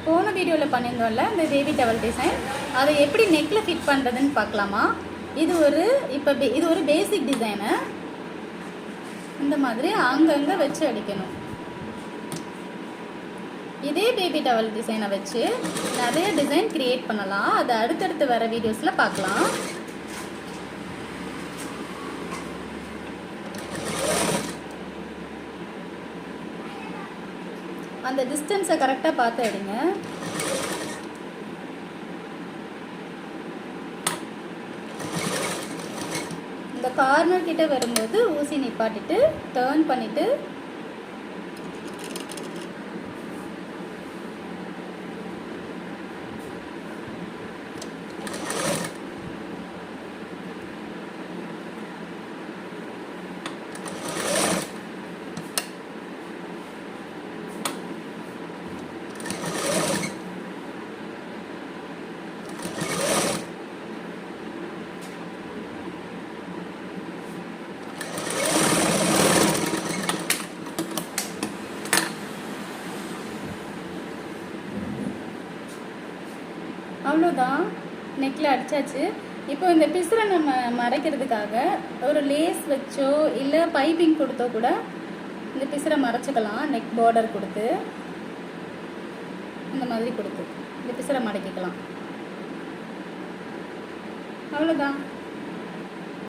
போன வீடியோவில் பண்ணியிருந்தோம்ல இந்த பேபி டவல் டிசைன், அதை எப்படி நெக்கில் ஃபிட் பண்ணுறதுன்னு பார்க்கலாமா? இது ஒரு பேசிக் டிசைனு. இந்த மாதிரி அங்கங்கே வச்சு அடிக்கணும். இதே பேபி டவல் டிசைனை வச்சு நிறைய டிசைன் கிரியேட் பண்ணலாம். அதை அடுத்தடுத்து வர வீடியோஸில் பார்க்கலாம். அந்த டிஸ்டன்ஸை கரெக்டாக பார்த்து எடுங்க. இந்த கார்னர் கிட்ட வரும்போது ஊசி நிப்பாட்டிட்டு டர்ன் பண்ணிட்டு அவ்வளோதான், நெக்கில் அடித்தாச்சு. இப்போ இந்த பிசுரை நம்ம மறைக்கிறதுக்காக ஒரு லேஸ் வச்சோ இல்லை பைப்பிங் கொடுத்தோ கூட இந்த பிசுரை மறைச்சிக்கலாம். நெக் பார்டர் கொடுத்து இந்த மாதிரி கொடுத்து இந்த பிசுரை மடக்கிக்கலாம். அவ்வளோதான்.